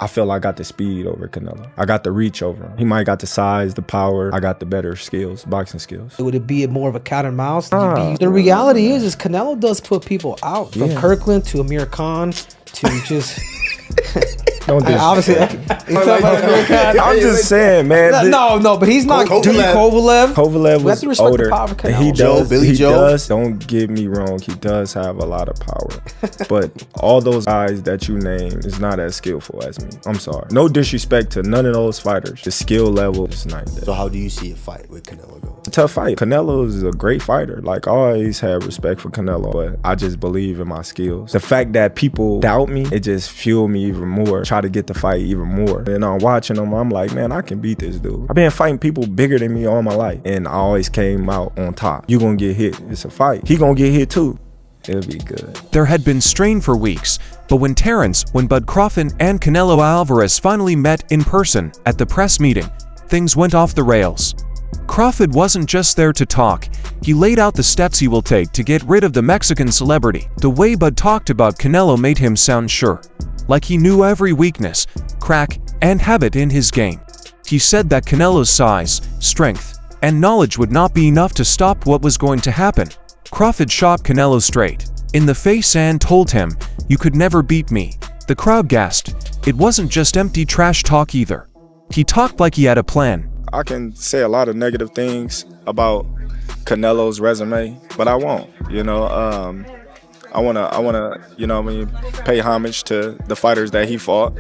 I feel I got the speed over Canelo. I got the reach over him. He might got the size, the power. I got the better skills, boxing skills. Would it be more of a cat and mouse? The reality is Canelo does put people out. From Kirkland to Amir Khan to just... Don't do obviously, I'm just saying, man. No, but he's not. Kovalev was older. He does. Billy Joe. Does. Don't get me wrong. He does have a lot of power, but all those guys that you name is not as skillful as me. I'm sorry. No disrespect to none of those fighters. The skill level is night and day. So how do you see a fight with Canelo going? A tough fight. Canelo is a great fighter. Like, I always had respect for Canelo, but I just believe in my skills. The fact that people doubt me, it just fueled me even more. Try to get the fight even more. And I'm watching them, I'm like, man, I can beat this dude. I've been fighting people bigger than me all my life, and I always came out on top. You gonna get hit. It's a fight. He gonna get hit too. It'll be good. There had been strain for weeks, but when Bud Crawford and Canelo Alvarez finally met in person at the press meeting, things went off the rails. Crawford wasn't just there to talk, he laid out the steps he will take to get rid of the Mexican celebrity. The way Bud talked about Canelo made him sound sure, like he knew every weakness, crack, and habit in his game. He said that Canelo's size, strength, and knowledge would not be enough to stop what was going to happen. Crawford shot Canelo straight in the face and told him, "You could never beat me." The crowd gasped. It wasn't just empty trash talk either. He talked like he had a plan. I can say a lot of negative things about Canelo's resume, but I won't. I wanna, pay homage to the fighters that he fought.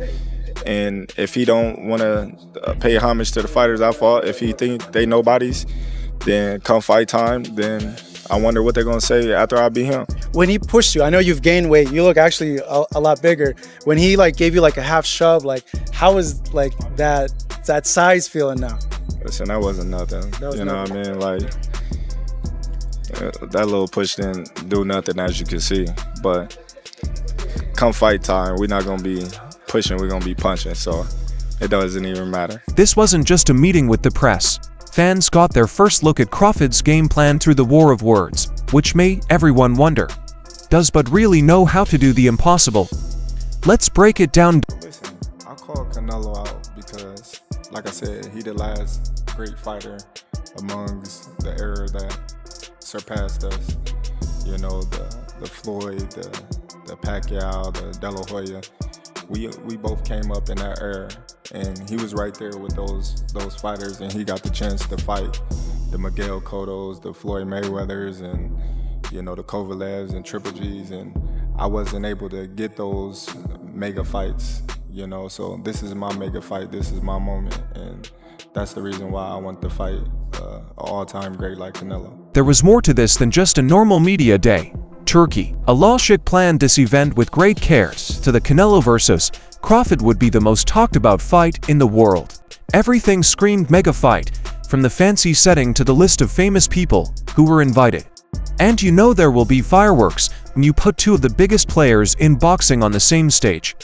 And if he don't wanna pay homage to the fighters I fought, if he think they nobodies, then come fight time, then I wonder what they're gonna say after I beat him. When he pushed you, I know you've gained weight. You look actually a lot bigger. When he gave you a half shove, how is that size feeling now? Listen, that wasn't nothing. You know what I mean? That little push didn't do nothing, as you can see. But come fight time, we're not gonna be pushing, we're gonna be punching. So it doesn't even matter. This wasn't just a meeting with the press. Fans got their first look at Crawford's game plan through the war of words, which made everyone wonder, does Bud really know how to do the impossible? Let's break it down. Listen, I call Canelo out because, like I said, he the last great fighter amongst the era that surpassed us. The Floyd, the Pacquiao, the De La Hoya. We both came up in that era, and he was right there with those fighters, and he got the chance to fight the Miguel Cottos, the Floyd Mayweathers, and the Kovalevs and Triple Gs, and I wasn't able to get those mega fights. So this is my mega fight. This is my moment, and that's the reason why I want to fight an all-time great like Canelo. There was more to this than just a normal media day. Turkey. Al-Sheikh planned this event with great cares. To the Canelo versus Crawford would be the most talked about fight in the world. Everything screamed mega fight, from the fancy setting to the list of famous people who were invited. And there will be fireworks when you put two of the biggest players in boxing on the same stage.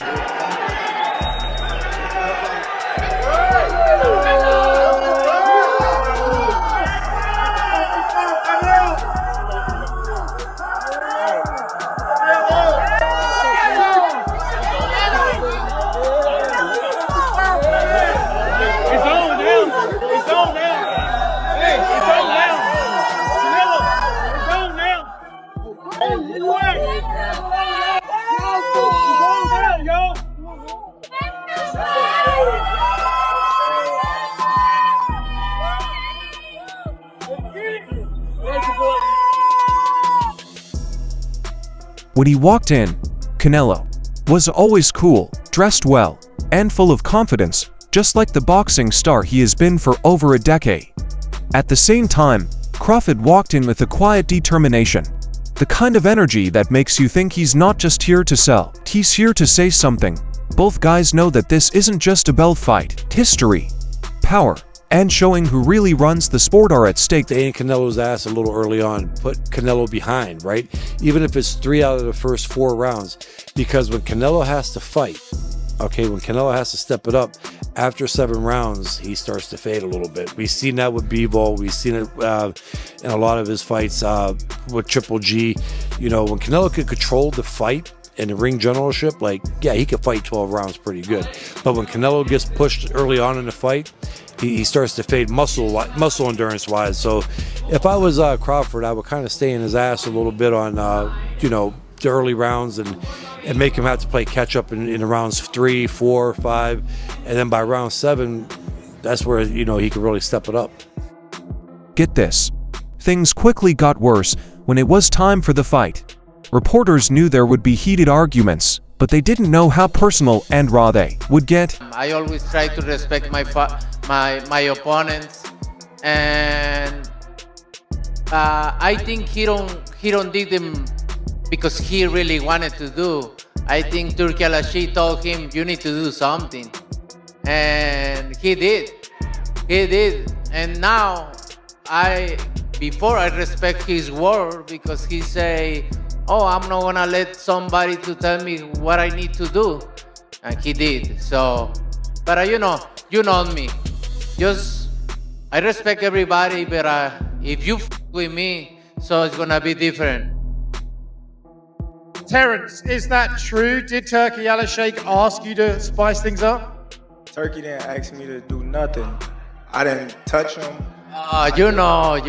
When he walked in, Canelo was always cool, dressed well, and full of confidence, just like the boxing star he has been for over a decade. At the same time, Crawford walked in with a quiet determination, the kind of energy that makes you think he's not just here to sell, he's here to say something. Both guys know that this isn't just a belt fight. History, power, and showing who really runs the sport are at stake. They ain't Canelo's ass a little early on. Put Canelo behind, right? Even if it's 3 out of the first 4 rounds. Because when Canelo has to fight, okay, when Canelo has to step it up, after 7 rounds, he starts to fade a little bit. We've seen that with Bivol. We've seen it in a lot of his fights with Triple G. When Canelo could control the fight and the ring generalship, like, yeah, he could fight 12 rounds pretty good. But when Canelo gets pushed early on in the fight, he starts to fade muscle endurance wise. So if I was Crawford, I would kind of stay in his ass a little bit on the early rounds and make him have to play catch up in the rounds 3, 4, 5, and then by round 7, that's where he could really step it up. Get this. Things quickly got worse when it was time for the fight. Reporters knew there would be heated arguments, but they didn't know how personal and raw they would get. I always try to respect my opponents, and I think he don't did them because he really wanted to do. I think Turki Al-Ashi told him, you need to do something, and he did. And now before I respect his word, because he say, oh, I'm not gonna let somebody to tell me what I need to do, and he did. So, but you know me. I respect everybody, but if you with me, so it's gonna be different. Terence, is that true? Did Turki Al-Sheikh ask you to spice things up? Turkey didn't ask me to do nothing. I didn't touch him. You know.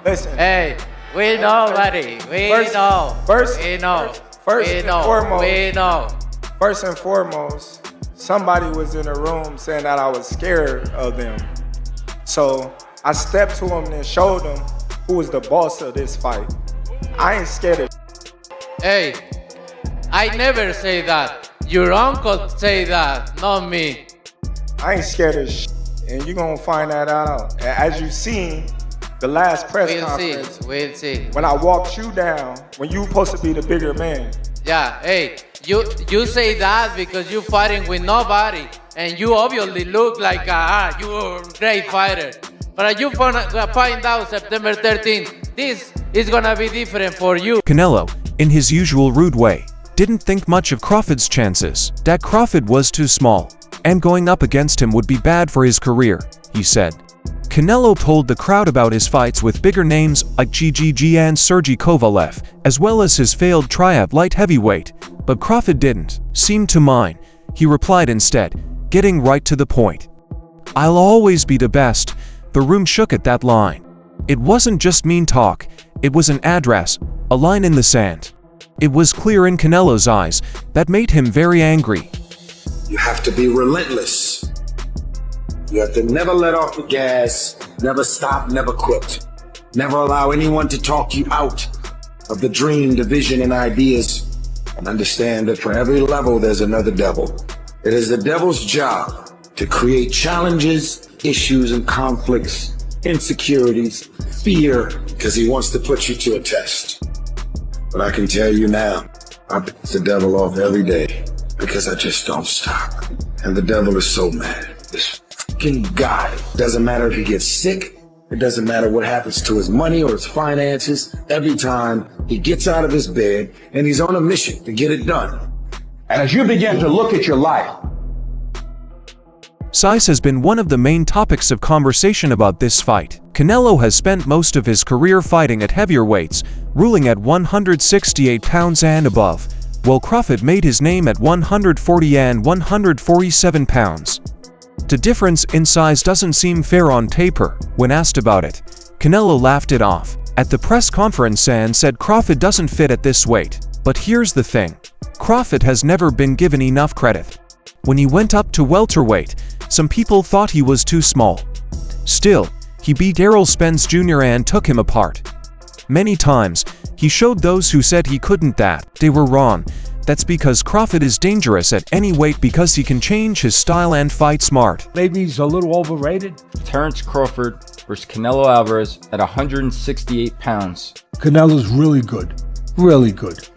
Listen. Hey, we know, buddy. We know. First and foremost, somebody was in the room saying that I was scared of them. So I stepped to him and showed him who was the boss of this fight. I ain't scared of. Hey, I never say that. Your uncle say that, not me. I ain't scared of and you're gonna find that out. And as you seen, the last press conference. We'll see. When I walked you down, when you supposed to be the bigger man. Yeah, hey, you say that because you fighting with nobody, and you obviously look like you're a great fighter. But you find out September 13th, this is gonna be different for you. Canelo, in his usual rude way, didn't think much of Crawford's chances. That Crawford was too small, and going up against him would be bad for his career, he said. Canelo told the crowd about his fights with bigger names like GGG and Sergey Kovalev, as well as his failed try at light heavyweight, but Crawford didn't seem to mind. He replied instead, getting right to the point. I'll always be the best. The room shook at that line. It wasn't just mean talk, it was an address, a line in the sand. It was clear in Canelo's eyes that made him very angry. You have to be relentless. You have to never let off the gas, never stop, never quit. Never allow anyone to talk you out of the dream, the vision, and ideas. And understand that for every level, there's another devil. It is the devil's job to create challenges, issues, and conflicts, insecurities, fear, because he wants to put you to a test. But I can tell you now, I piss the devil off every day because I just don't stop. And the devil is so mad. This fucking guy, doesn't matter if he gets sick, it doesn't matter what happens to his money or his finances, every time he gets out of his bed and he's on a mission to get it done. And as you begin to look at your life, Size has been one of the main topics of conversation about this fight. Canelo has spent most of his career fighting at heavier weights, ruling at 168 pounds and above, while Crawford made his name at 140 and 147 pounds. The difference in size doesn't seem fair on paper. When asked about it, Canelo laughed it off at the press conference and said Crawford doesn't fit at this weight. But here's the thing, Crawford has never been given enough credit. When he went up to welterweight, some people thought he was too small. Still, he beat Errol Spence Jr. and took him apart. Many times, he showed those who said he couldn't that they were wrong. That's because Crawford is dangerous at any weight because he can change his style and fight smart. Maybe he's a little overrated. Terence Crawford versus Canelo Alvarez at 168 pounds. Canelo's really good. Really good.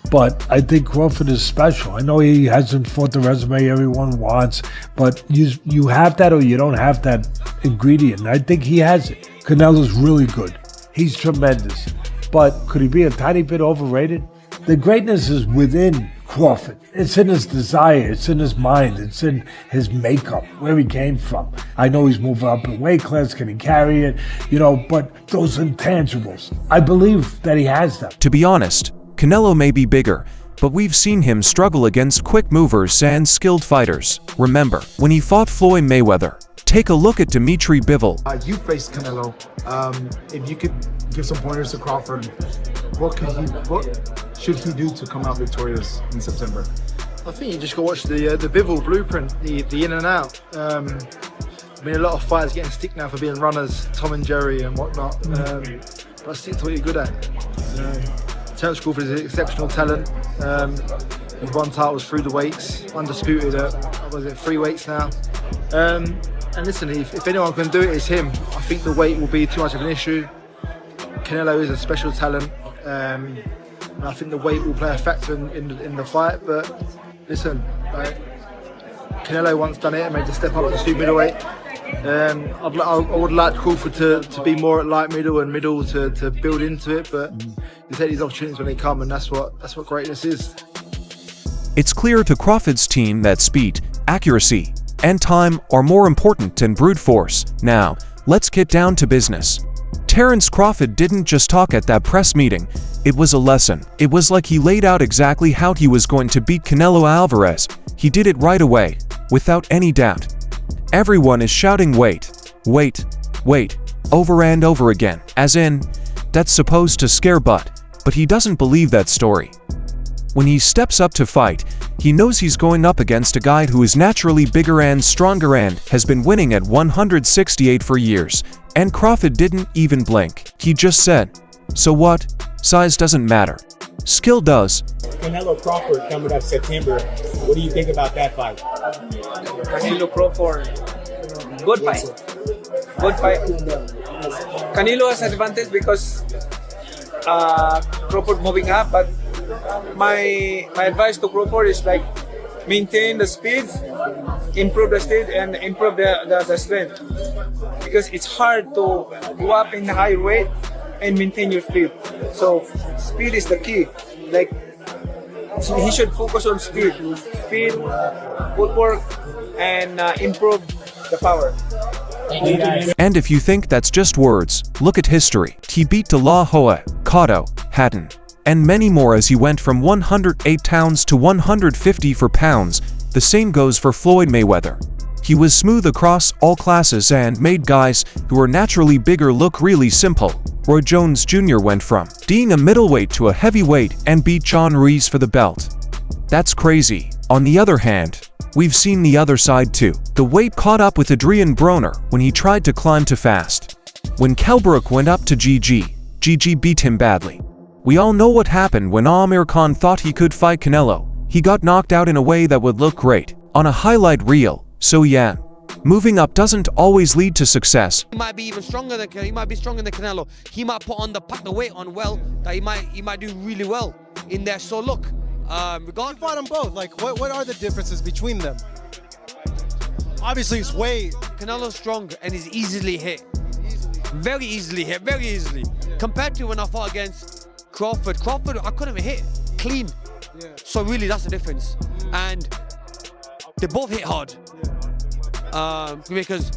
But I think Crawford is special. I know he hasn't fought the resume everyone wants, but you have that or you don't have that ingredient. And I think he has it. Canelo's really good. He's tremendous. But could he be a tiny bit overrated? The greatness is within Crawford. It's in his desire. It's in his mind. It's in his makeup, where he came from. I know he's moving up in weight class. Can he carry it? But those intangibles, I believe that he has them. To be honest, Canelo may be bigger, but we've seen him struggle against quick movers and skilled fighters. Remember, when he fought Floyd Mayweather. Take a look at Dimitri Bivol. You faced Canelo. If you could give some pointers to Crawford, what should he do to come out victorious in September? I think you just got to watch the Bivol blueprint, the in and out. I mean, a lot of fighters getting stick now for being runners, Tom and Jerry and whatnot. But stick to what you're good at. Terence Crawford is an exceptional talent. He's won titles through the weights, undisputed at, what was it, 3 weights now. And listen, if anyone can do it, it's him. I think the weight will be too much of an issue. Canelo is a special talent. And I think the weight will play a factor in the fight. But listen, Canelo once done it and made the step up to super middleweight. I would like Crawford to be more at light middle and middle to build into it. But you take these opportunities when they come, and that's what greatness is. It's clear to Crawford's team that speed, accuracy, and time are more important than brute force. Now, let's get down to business. Terence Crawford didn't just talk at that press meeting, it was a lesson. It was like he laid out exactly how he was going to beat Canelo Alvarez. He did it right away, without any doubt. Everyone is shouting wait, wait, wait, over and over again, as in, that's supposed to scare but he doesn't believe that story. When he steps up to fight, he knows he's going up against a guy who is naturally bigger and stronger and has been winning at 168 for years. And Crawford didn't even blink. He just said, so what? Size doesn't matter. Skill does. Canelo Crawford coming up September. What do you think about that fight? Canelo Crawford. Good fight. Good fight. Canelo has advantage because Crawford moving up, but my advice to Crawford is like maintain the speed, improve the speed, and improve the strength, because it's hard to go up in high weight and maintain your speed. So speed is the key. Like he should focus on speed, footwork, and improve the power. And if you think that's just words, look at history. He beat De La Hoya, Cotto, Hatton, and many more as he went from 108 pounds to 150 pounds. The same goes for Floyd Mayweather. He was smooth across all classes and made guys who are naturally bigger look really simple. Roy Jones Jr. went from being a middleweight to a heavyweight and beat John Ruiz for the belt. That's crazy. On the other hand, we've seen the other side too. The weight caught up with Adrian Broner when he tried to climb too fast. When Kelbrook went up to GG beat him badly. We all know what happened when Amir Khan thought he could fight Canelo. He got knocked out in a way that would look great on a highlight reel. So yeah, moving up doesn't always lead to success. He might be even stronger than Canelo. He might put the weight on well, that he might do really well in there. So look, you fought them both. Like, what are the differences between them? Obviously, it's weight. Canelo's strong and is easily hit. Very easily hit, very easily. Compared to when I fought against Crawford, I couldn't even hit clean. Yeah. So really, that's the difference. And they both hit hard. Because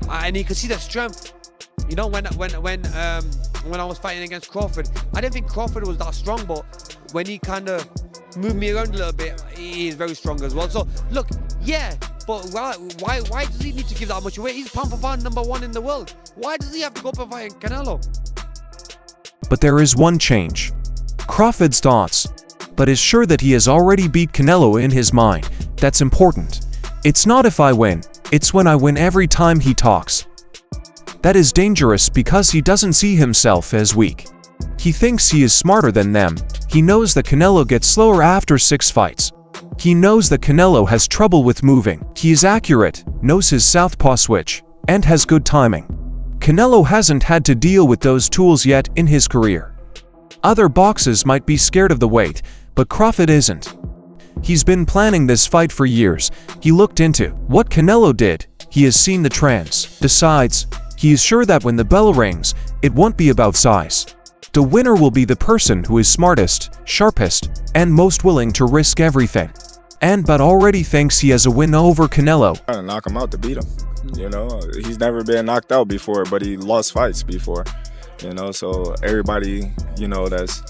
and you can see their strength. You know, when I was fighting against Crawford, I didn't think Crawford was that strong, but when he kind of moved me around a little bit, he is very strong as well. So look, yeah, but why does he need to give that much weight? He's pound for pound #1 in the world. Why does he have to go up and fight Canelo? But there is one change. Crawford's thoughts, but is sure that he has already beat Canelo in his mind. That's important. It's not if I win, it's when I win every time he talks. That is dangerous because he doesn't see himself as weak. He thinks he is smarter than them. He knows that Canelo gets slower after 6 fights. He knows that Canelo has trouble with moving. He is accurate, knows his southpaw switch, and has good timing. Canelo hasn't had to deal with those tools yet in his career. Other boxers might be scared of the weight, but Crawford isn't. He's been planning this fight for years. He looked into what Canelo did. He has seen the trends. Besides, he is sure that when the bell rings, it won't be about size. The winner will be the person who is smartest, sharpest, and most willing to risk everything. But already thinks he has a win over Canelo. Trying to knock him out to beat him. You know, he's never been knocked out before, but he lost fights before. You know, so everybody, you know, that's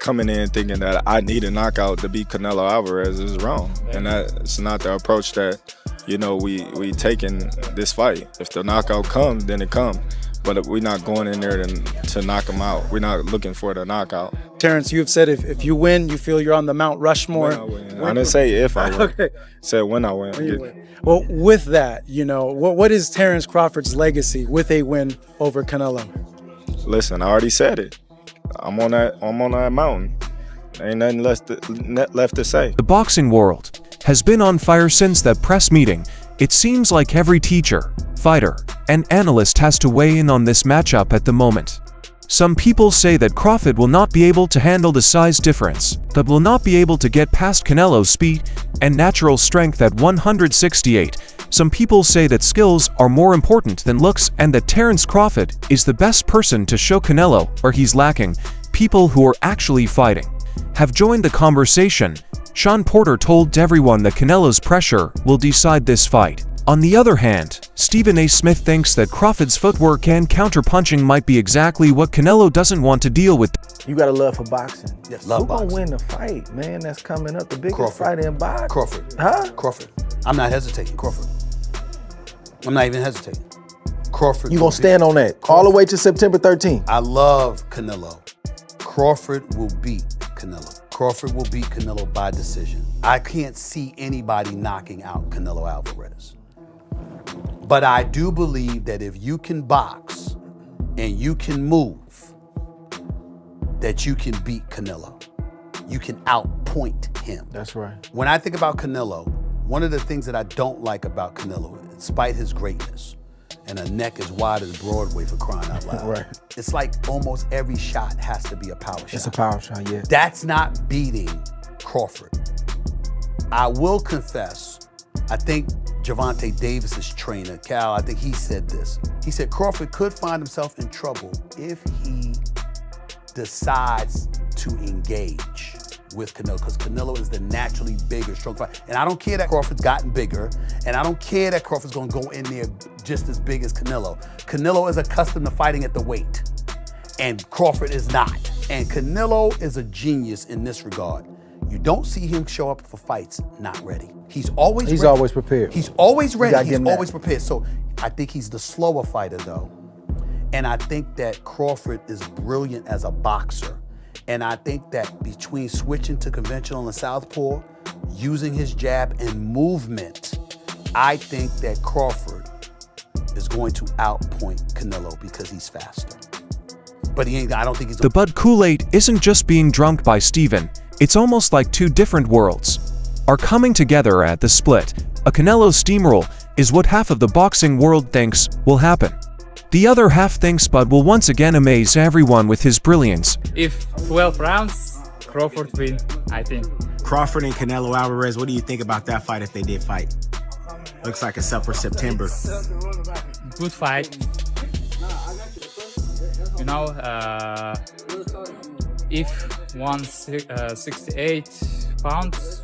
coming in thinking that I need a knockout to beat Canelo Alvarez is wrong. And that's not the approach that, you know, we take in this fight. If the knockout comes, then it comes. But we're not going in there to knock him out. We're not looking for the knockout. Terrence, you've said if you win, you feel you're on the Mount Rushmore. I didn't say if I win. Okay. I said when I win. When you win. Well, with that, you know, what is Terrence Crawford's legacy with a win over Canelo? Listen, I already said it. I'm on that mountain. Ain't nothing left to say. The boxing world has been on fire since that press meeting. It seems like every teacher, fighter, and analyst has to weigh in on this matchup at the moment. Some people say that Crawford will not be able to handle the size difference, but will not be able to get past Canelo's speed and natural strength at 168. Some people say that skills are more important than looks and that Terrence Crawford is the best person to show Canelo where he's lacking. People who are actually fighting have joined the conversation. Sean Porter told everyone that Canelo's pressure will decide this fight. On the other hand, Stephen A. Smith thinks that Crawford's footwork and counterpunching might be exactly what Canelo doesn't want to deal with. You got a love for boxing. Yes, Who gonna win the fight, man? That's coming up, the biggest Crawford. fight in boxing. Crawford. Huh? Crawford. I'm not hesitating. Crawford. I'm not even hesitating. Crawford. You gonna stand on that all the way to September 13th? I love Canelo. Crawford will beat Canelo. Crawford will beat Canelo by decision. I can't see anybody knocking out Canelo Alvarez. But I do believe that if you can box and you can move, that you can beat Canelo. You can outpoint him. That's right. When I think about Canelo, one of the things that I don't like about Canelo, despite his greatness, and a neck as wide as Broadway for crying out loud. Right. It's like almost every shot has to be a power shot. It's a power shot, yeah. That's not beating Crawford. I will confess, I think Gervonta Davis's trainer, Cal, I think he said this. He said Crawford could find himself in trouble if he decides to engage with Canelo, because Canelo is the naturally bigger, strong fighter. And I don't care that Crawford's gotten bigger, and I don't care that Crawford's gonna go in there just as big as Canelo. Canelo is accustomed to fighting at the weight, and Crawford is not. And Canelo is a genius in this regard. You don't see him show up for fights not ready. He's always prepared. He's always ready. He's always always prepared. So I think he's the slower fighter though. And I think that Crawford is brilliant as a boxer. And I think that between switching to conventional and southpaw, using his jab and movement, I think that Crawford is going to outpoint Canelo because he's faster. But he ain't, I don't think he's... The Bud Kool-Aid isn't just being drunk by Steven. It's almost like two different worlds are coming together at the split. A Canelo steamroll is what half of the boxing world thinks will happen. The other half thinks Bud will once again amaze everyone with his brilliance. If 12 rounds, Crawford win, I think. Crawford and Canelo Alvarez, what do you think about that fight if they did fight? Looks like it's up for September. Good fight. You know, if 168 pounds,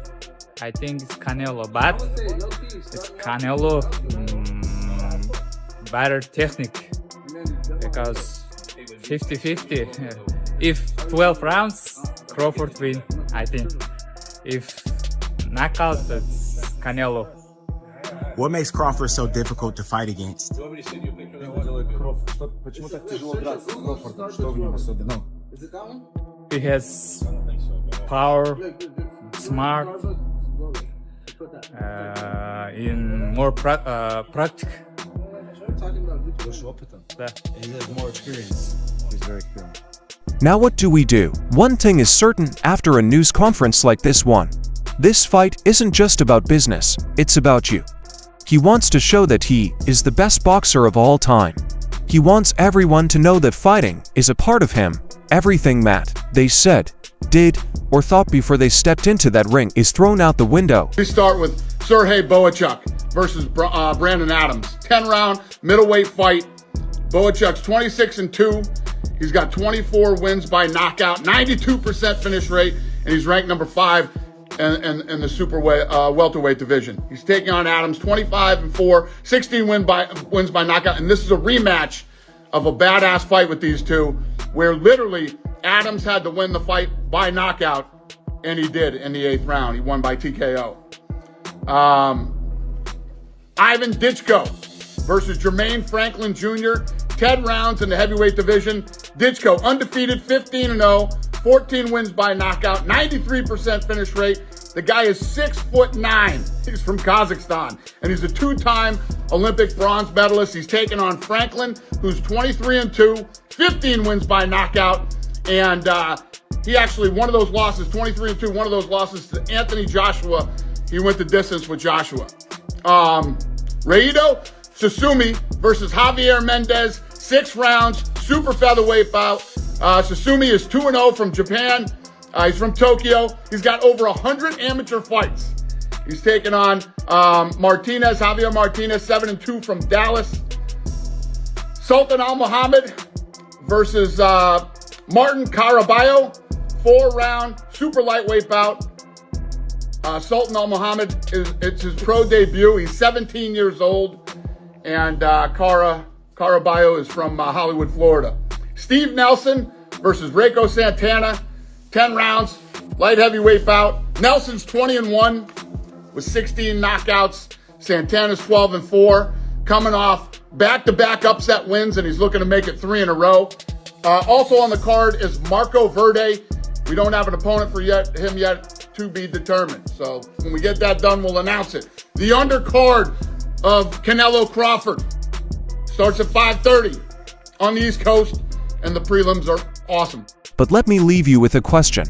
I think it's Canelo, but it's Canelo better technique because 50-50. If 12 rounds, Crawford win, I think. If knockout, it's Canelo. What makes Crawford so difficult to fight against? He has power, smart, in more practical. He has more experience. He's very experienced. Now what do we do? One thing is certain after a news conference like this one. This fight isn't just about business, it's about you. He wants to show that he is the best boxer of all time. He wants everyone to know that fighting is a part of him. Everything they said, did, or thought before they stepped into that ring is thrown out the window. We start with Sergey Boachuk versus Brandon Adams. 10-round middleweight fight. Boachuk's 26-2. He's got 24 wins by knockout, 92% finish rate, and he's ranked number 5 in the super welterweight division. He's taking on Adams, 25-4, 16 wins by knockout, and this is a rematch of a badass fight with these two, where literally Adams had to win the fight by knockout, and he did in the 8th round. He won by TKO. Ivan Ditchko versus Jermaine Franklin Jr. 10 rounds in the heavyweight division. Ditchko undefeated, 15-0, 14 wins by knockout, 93% finish rate. The guy is 6'9". He's from Kazakhstan, and he's a 2-time Olympic bronze medalist. He's taken on Franklin, who's 23-2, 15 wins by knockout, and he actually, one of those losses, 23-2, one of those losses to Anthony Joshua. He went the distance with Joshua. Reito Sasumi versus Javier Mendez, 6 rounds, super featherweight bout. Sasumi is 2-0 from Japan. He's from Tokyo. He's got over 100 amateur fights. He's taken on Javier Martinez, 7-2 from Dallas. Sultan Al Muhammad versus Martin Caraballo, 4-round super lightweight bout. Sultan Al Muhammad, it's his pro debut. He's 17 years old, and Caraballo is from Hollywood, Florida. Steve Nelson versus Reiko Santana, 10 rounds, light heavyweight bout. Nelson's 20-1 with 16 knockouts. Santana's 12-4, coming off back-to-back upset wins, and he's looking to make it 3 in a row. Also on the card is Marco Verde. We don't have an opponent for him yet, to be determined. So when we get that done, we'll announce it. The undercard of Canelo Crawford starts at 5:30 on the East Coast, and the prelims are awesome. But let me leave you with a question.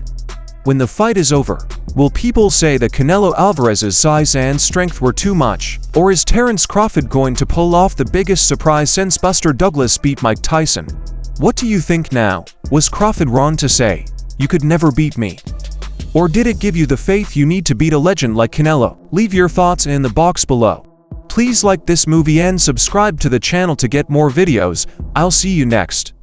When the fight is over, will people say that Canelo Alvarez's size and strength were too much? Or is Terence Crawford going to pull off the biggest surprise since Buster Douglas beat Mike Tyson? What do you think now? Was Crawford wrong to say, "You could never beat me"? Or did it give you the faith you need to beat a legend like Canelo? Leave your thoughts in the box below. Please like this movie and subscribe to the channel to get more videos. I'll see you next.